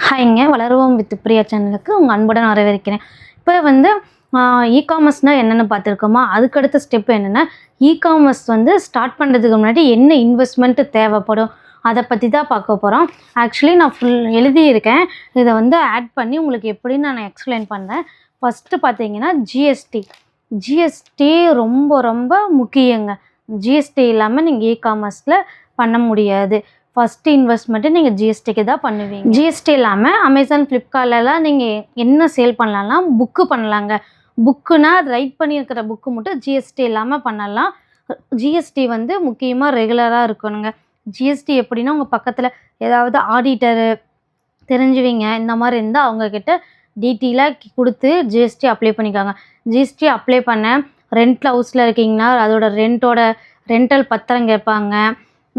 ஹாய்ங்க வளருவோம் with Priya சேனலுக்கு உங்கள் அன்புடன் வரவேற்கிறேன். இப்போ வந்து இ-காமர்ஸ்னால் என்னென்னு பார்த்துருக்கோமா, அதுக்கடுத்த ஸ்டெப் என்னென்னா இ-காமர்ஸ் வந்து ஸ்டார்ட் பண்ணுறதுக்கு முன்னாடி என்ன இன்வெஸ்ட்மெண்ட்டு தேவைப்படும் அதை பற்றி தான் பார்க்க போகிறோம். ஆக்சுவலி நான் எழுதியிருக்கேன். இதை வந்து ஆட் பண்ணி உங்களுக்கு எப்படின்னு நான் எக்ஸ்பிளைன் பண்ணுறேன். ஃபஸ்ட்டு பார்த்தீங்கன்னா ஜிஎஸ்டி ரொம்ப ரொம்ப முக்கியங்க. ஜிஎஸ்டி இல்லாமல் நீங்கள் இ-காமர்ஸில் பண்ண முடியாது. ஃபஸ்ட்டு இன்வெஸ்ட்மெண்ட்டு நீங்கள் ஜிஎஸ்டிக்கு தான் பண்ணுவீங்க. ஜிஎஸ்டி இல்லாமல் அமேசான், ஃப்ளிப்கார்ட்லலாம் நீங்கள் என்ன சேல் பண்ணலாம்னா புக்கு பண்ணலாங்க. புக்குனா ரைட் பண்ணியிருக்கிற புக்கு மட்டும் ஜிஎஸ்டி இல்லாமல் பண்ணலாம். ஜிஎஸ்டி வந்து முக்கியமாக ரெகுலராக இருக்கணுங்க. ஜிஎஸ்டி எப்படின்னா உங்கள் பக்கத்தில் ஏதாவது ஆடிட்டரு தெரிஞ்சுவீங்க இந்த மாதிரி இருந்தால் அவங்கக்கிட்ட டீட்டெயிலாக கொடுத்து ஜிஎஸ்டி அப்ளை பண்ணிக்காங்க. ஜிஎஸ்டி அப்ளை பண்ண ரெண்ட் ஹவுஸில் இருக்கீங்கன்னா அதோட ரெண்டல் பத்திரம் கேட்பாங்க.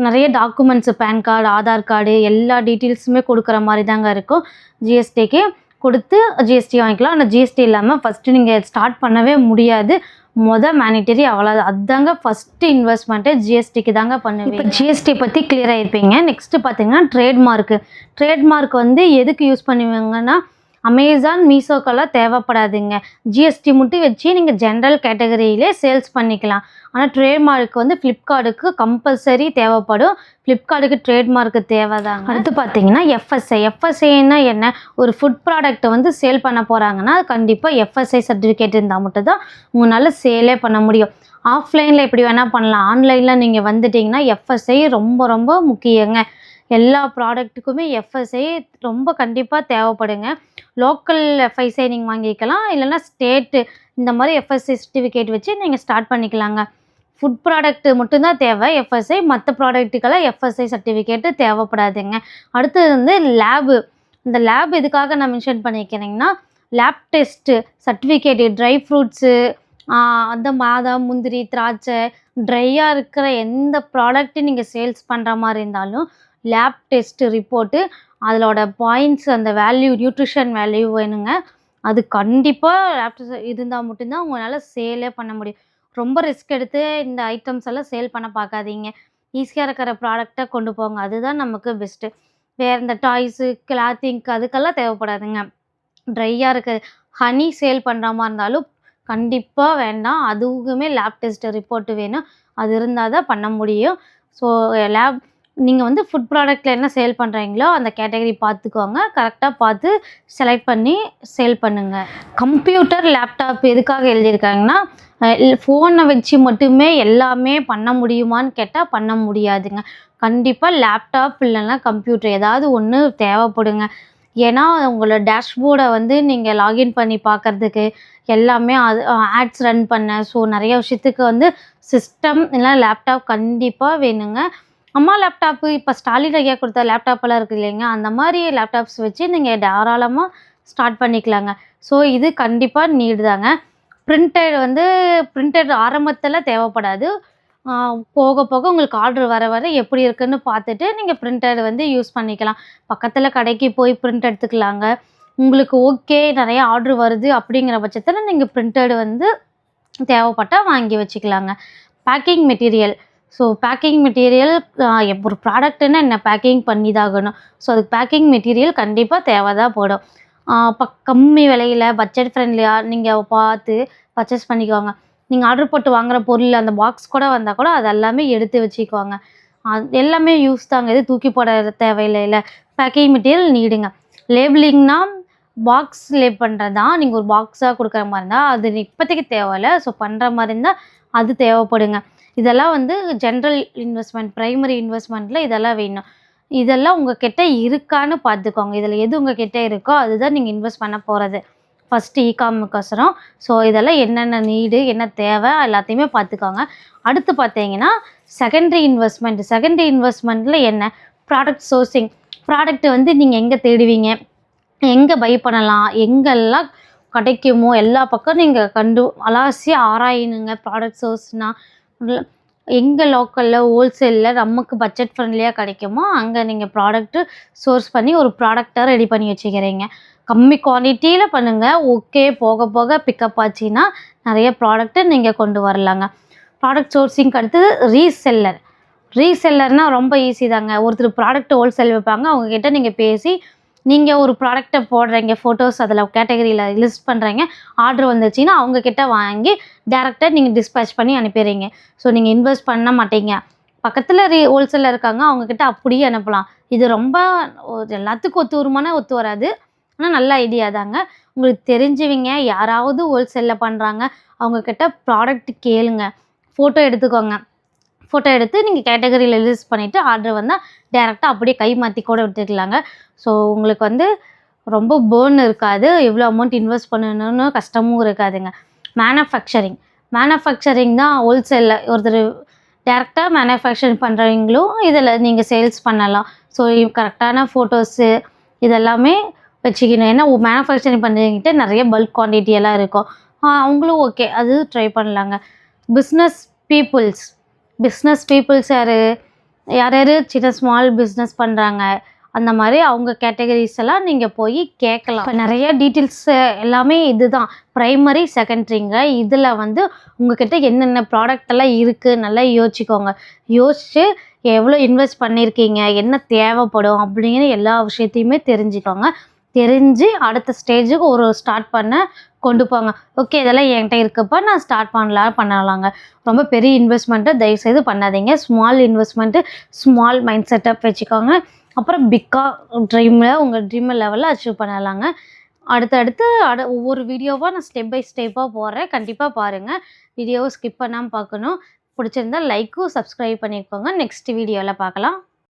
நிறைய documents, PAN card, Aadhaar card எல்லா டீட்டெயில்ஸுமே கொடுக்குற மாதிரி தாங்க இருக்கும். ஜிஎஸ்டிக்கு கொடுத்து ஜிஎஸ்டி வாங்கிக்கலாம். ஆனால் ஜிஎஸ்டி இல்லாமல் ஃபஸ்ட்டு நீங்கள் ஸ்டார்ட் பண்ணவே முடியாது. மேனிட்டரி அவ்வளோதான். அதுதாங்க ஃபஸ்ட்டு இன்வெஸ்ட்மெண்ட்டு ஜிஎஸ்டிக்கு தாங்க பண்ணுவீங்க. இப்போ ஜிஎஸ்டி பற்றி கிளியராக இருப்பீங்க. நெக்ஸ்ட்டு பார்த்தீங்கன்னா ட்ரேட்மார்க் வந்து எதுக்கு யூஸ் பண்ணுவீங்கன்னா அமேசான், மீஷோக்கெல்லாம் தேவைப்படாதுங்க. ஜிஎஸ்டி மட்டும் வச்சு நீங்கள் ஜென்ரல் கேட்டகரியிலே சேல்ஸ் பண்ணிக்கலாம். ஆனால் ட்ரேட்மார்க் வந்து ஃப்ளிப்கார்ட்டுக்கு கம்பல்சரி தேவைப்படும். ஃப்ளிப்கார்ட்டுக்கு ட்ரேட்மார்க்கு தேவைதாங்க. அடுத்து பார்த்தீங்கன்னா எஃப்எஸ்ஐனா என்ன? ஒரு ஃபுட் ப்ராடக்ட்டை வந்து சேல் பண்ண போகிறாங்கன்னா கண்டிப்பாக எஃப்எஸ்ஐ சர்டிஃபிகேட் இருந்தால் மட்டும்தான் உங்களால் சேலே பண்ண முடியும். ஆஃப்லைனில் எப்படி வேணால் பண்ணலாம். ஆன்லைனில் நீங்கள் வந்துட்டிங்கன்னா எஃப்எஸ்ஐ ரொம்ப ரொம்ப முக்கியங்க. எல்லா ப்ராடக்ட்டுக்குமே எஃப்எஸ்ஐ ரொம்ப கண்டிப்பாக தேவைப்படுங்க. லோக்கல் எஃப்எஸ்ஐ நீங்கள் வாங்கிக்கலாம், இல்லைன்னா ஸ்டேட்டு இந்த மாதிரி எஃப்எஸ்ஐ சர்டிஃபிகேட் வச்சு நீங்கள் ஸ்டார்ட் பண்ணிக்கலாங்க. ஃபுட் ப்ராடக்ட்டு மட்டும்தான் தேவை எஃப்எஸ்ஐ. மற்ற ப்ராடக்ட்டுக்கெல்லாம் எஃப்எஸ்ஐ சர்டிஃபிகேட்டு தேவைப்படாதுங்க. அடுத்தது வந்து இந்த லேப் எதுக்காக நான் மென்ஷன் பண்ணிக்கிறேங்கன்னா lab test certificate, dry fruits, அந்த பாதாம், முந்திரி, திராட்சை, ட்ரையாக இருக்கிற எந்த ப்ராடக்ட்டு நீங்கள் சேல்ஸ் பண்ணுற மாதிரி இருந்தாலும் லேப் டெஸ்ட்டு ரிப்போர்ட்டு, அதோட பாயிண்ட்ஸ், அந்த வேல்யூ, நியூட்ரிஷன் வேல்யூ வேணுங்க. அது கண்டிப்பாக லேப் டெஸ்ட் இருந்தால் மட்டும்தான் உங்களால் சேலே பண்ண முடியும். ரொம்ப ரிஸ்க் எடுத்து இந்த ஐட்டம்ஸ் எல்லாம் சேல் பண்ண பார்க்காதீங்க. ஈஸியாக இருக்கிற ப்ராடக்டை கொண்டு போங்க. அதுதான் நமக்கு பெஸ்ட்டு. வேறு இந்த டாய்ஸு, கிளாத்திங்க்கு அதுக்கெல்லாம் தேவைப்படாதுங்க. ட்ரையாக இருக்குது ஹனி சேல் பண்ணுற மாதிரி இருந்தாலும் கண்டிப்பாக வேண்டாம். அதுவுமே லேப் டெஸ்ட்டு ரிப்போர்ட்டு வேணும். அது இருந்தால் தான் பண்ண முடியும். ஸோ நீங்கள் வந்து ஃபுட் ப்ராடக்ட்டில் என்ன சேல் பண்ணுறீங்களோ அந்த கேட்டகரி பார்த்துக்கோங்க. கரெக்டாக பார்த்து செலக்ட் பண்ணி சேல் பண்ணுங்கள். கம்ப்யூட்டர், லேப்டாப் எதுக்காக எழுதியிருக்காங்கன்னா ஃபோனை வச்சு மட்டுமே எல்லாமே பண்ண முடியுமான்னு கேட்டால் பண்ண முடியாதுங்க. கண்டிப்பாக லேப்டாப் இல்லைன்னா கம்ப்யூட்டர் ஏதாவது ஒன்று தேவைப்படுங்க. ஏன்னா உங்களோட டேஷ்போர்டை வந்து நீங்கள் லாகின் பண்ணி பார்க்குறதுக்கு எல்லாமே அது ஆட்ஸ் ரன் பண்ண நிறைய விஷயத்துக்கு வந்து சிஸ்டம் இல்லைனா லேப்டாப் கண்டிப்பாக வேணுங்க. அம்மா லேப்டாப்பு இப்போ ஸ்டாலின் ஐயா கொடுத்த லேப்டாப்பெல்லாம் இருக்குது இல்லைங்க, அந்த மாதிரி லேப்டாப்ஸ் வச்சு நீங்கள் தாராளமாக ஸ்டார்ட் பண்ணிக்கலாங்க. ஸோ இது கண்டிப்பாக நீடு தாங்க. பிரிண்டட் ஆரம்பத்தில் தேவைப்படாது. போக போக உங்களுக்கு ஆர்டர் வர எப்படி இருக்குன்னு பார்த்துட்டு நீங்கள் பிரிண்டட் வந்து யூஸ் பண்ணிக்கலாம். பக்கத்தில் கடைக்கு போய் பிரிண்ட் எடுத்துக்கலாங்க. உங்களுக்கு ஓகே நிறைய ஆர்டர் வருது அப்படிங்கிற பட்சத்தில் நீங்கள் பிரிண்டட் வந்து தேவைப்பட்டால் வாங்கி வச்சுக்கலாங்க. பேக்கிங் மெட்டீரியல் ஒரு ப்ராடக்ட்டுன்னா என்ன பேக்கிங் பண்ணி தாகணும். ஸோ அதுக்கு பேக்கிங் மெட்டீரியல் கண்டிப்பாக தேவை தான் போடும். கம்மி விலையில் பட்ஜெட் ஃப்ரெண்ட்லியாக நீங்கள் பார்த்து பர்ச்சேஸ் பண்ணிக்கோங்க. நீங்கள் ஆர்டர் போட்டு வாங்குகிற பொருள் அந்த பாக்ஸ் கூட வந்தால் கூட அது எல்லாமே எடுத்து வச்சுக்கோங்க. எல்லாமே யூஸ் தாங்க, எது தூக்கி போட தேவையில்லை. பேக்கிங் மெட்டீரியல் நீடுங்க. லேபிளிங்னா பாக்ஸ் லேப் பண்ணுறது தான். நீங்கள் ஒரு பாக்ஸாக கொடுக்குற மாதிரி இருந்தால் அது இப்போதைக்கு தேவையில்லை. ஸோ பண்ணுற மாதிரி இருந்தால் அது தேவைப்படுங்க. இதெல்லாம் வந்து ஜென்ரல் இன்வெஸ்ட்மெண்ட், ப்ரைமரி இன்வெஸ்ட்மெண்ட்டில் இதெல்லாம் வேணும். இதெல்லாம் உங்கள் கிட்டே இருக்கான்னு பார்த்துக்கோங்க. இதில் எது உங்கள் கிட்டே இருக்கோ அதுதான் நீங்கள் இன்வெஸ்ட் பண்ண போகிறது ஃபஸ்ட்டு இ-காமர்ஸ்க்கோசரம். ஸோ இதெல்லாம் என்னென்ன நீடு, என்ன தேவை எல்லாத்தையுமே பார்த்துக்கோங்க. அடுத்து பார்த்தீங்கன்னா செகண்டரி இன்வெஸ்ட்மெண்ட்டில் என்ன? Product sourcing. ப்ராடக்ட்டு வந்து நீங்கள் எங்கே தேடுவீங்க, எங்கே பை பண்ணலாம், எங்கெல்லாம் கிடைக்குமோ எல்லா பக்கம் நீங்கள் அலாசி ஆராயணுங்க. ப்ராடக்ட் சோர்ஸ்னால் எங்கே லோக்கலில் ஹோல்சேலில் நமக்கு பட்ஜெட் ஃப்ரெண்ட்லியாக கிடைக்குமோ அங்கே நீங்கள் ப்ராடக்ட்டு சோர்ஸ் பண்ணி ஒரு ப்ராடக்டை ரெடி பண்ணி வச்சுக்கிறீங்க. கம்மி குவான்டிட்டியில் பண்ணுங்கள். ஓகே, போக போக பிக்கப் ஆச்சுன்னா நிறைய ப்ராடக்ட்டு நீங்கள் கொண்டு வரலாங்க. ப்ராடக்ட் சோர்ஸிங்க்கு அடுத்தது ரீசெல்லர்னால் ரொம்ப ஈஸி தாங்க. ஒருத்தர் ப்ராடக்ட் ஹோல்சேல் வைப்பாங்க. அவங்கக்கிட்ட நீங்கள் பேசி நீங்கள் ஒரு ப்ராடக்ட்டை போடுறீங்க, ஃபோட்டோஸ் அதில் கேட்டகரியில் லிஸ்ட் பண்ணுறீங்க, ஆர்டர் வந்துச்சுன்னா அவங்கக்கிட்ட வாங்கி டேரெக்டாக நீங்கள் டிஸ்பேச் பண்ணி அனுப்பிடுறீங்க. ஸோ நீங்கள் இன்வெஸ்ட் பண்ண மாட்டீங்க. பக்கத்தில் ஹோல்சேலில் இருக்காங்க, அவங்கக்கிட்ட அப்படியே அனுப்பலாம். இது ரொம்ப எல்லாத்துக்கும் ஒத்து வருமானா ஒத்து வராது. ஆனால் நல்ல ஐடியா தாங்க. உங்களுக்கு தெரிஞ்சவங்க யாராவது ஹோல்சேலில் பண்ணுறாங்க, அவங்கக்கிட்ட ப்ராடக்ட் கேளுங்க, ஃபோட்டோ எடுத்துக்கோங்க. ஃபோட்டோ எடுத்து நீங்கள் கேட்டகரியில் லிஸ்ட் பண்ணிவிட்டு ஆர்டர் வந்தால் டேரெக்டாக அப்படியே கை மாற்றி கூட விட்டுக்கலாங்க. ஸோ உங்களுக்கு வந்து ரொம்ப பேர்ன் இருக்காது, எவ்வளோ அமௌண்ட் இன்வெஸ்ட் பண்ணணும்னு கஷ்டமும் இருக்காதுங்க. மேனுஃபேக்சரிங் தான் ஹோல்சேலில் ஒருத்தர் டேரெக்டாக மேனுஃபேக்சரிங் பண்ணுறவங்களும் இதில் நீங்கள் சேல்ஸ் பண்ணலாம். ஸோ கரெக்டான ஃபோட்டோஸு இதெல்லாமே வச்சுக்கணும். ஏன்னா மேனுஃபேக்சரிங் பண்ணுறவங்கிட்ட நிறைய பல்க் குவான்டிட்டி எல்லாம் இருக்கும். அவங்களும் ஓகே, அது ட்ரை பண்ணலாங்க. பிஸ்னஸ் பீப்புள்ஸ் யார் சின்ன ஸ்மால் பிஸ்னஸ் பண்ணுறாங்க, அந்த மாதிரி அவங்க கேட்டகரிஸ் எல்லாம் நீங்கள் போய் கேட்கலாம். இப்போ நிறைய டீட்டெயில்ஸ் எல்லாமே இதுதான் ப்ரைமரி செகண்ட்ரிங்க. இதில் வந்து உங்கள்கிட்ட என்னென்ன ப்ராடக்ட் எல்லாம் இருக்குது நல்லா யோசிச்சுக்கோங்க. யோசித்து எவ்வளோ இன்வெஸ்ட் பண்ணியிருக்கீங்க, என்ன தேவைப்படும் அப்படிங்கிற எல்லா விஷயத்தையுமே தெரிஞ்சுக்கோங்க. தெரிஞ்சு அடுத்த ஸ்டேஜுக்கு ஒரு ஸ்டார்ட் பண்ண கொண்டு போங்க. ஓகே, இதெல்லாம் என்கிட்ட இருக்கப்போ நான் ஸ்டார்ட் பண்ணலாங்க. ரொம்ப பெரிய இன்வெஸ்ட்மெண்ட்டை தயவுசெய்து பண்ணாதீங்க. Small investment, small mind setup வச்சுக்கோங்க. அப்புறம் உங்கள் ட்ரீம் லெவலில் அச்சீவ் பண்ணலாங்க. அடுத்தடுத்து ஒவ்வொரு வீடியோவாக நான் ஸ்டெப் பை ஸ்டெப்பாக போடுறேன். கண்டிப்பாக பாருங்கள். வீடியோவை ஸ்கிப் பண்ணாமல் பார்க்கணும். பிடிச்சிருந்தா லைக்கும் சப்ஸ்கிரைப் பண்ணிக்கோங்க. நெக்ஸ்ட் வீடியோவில் பார்க்கலாம்.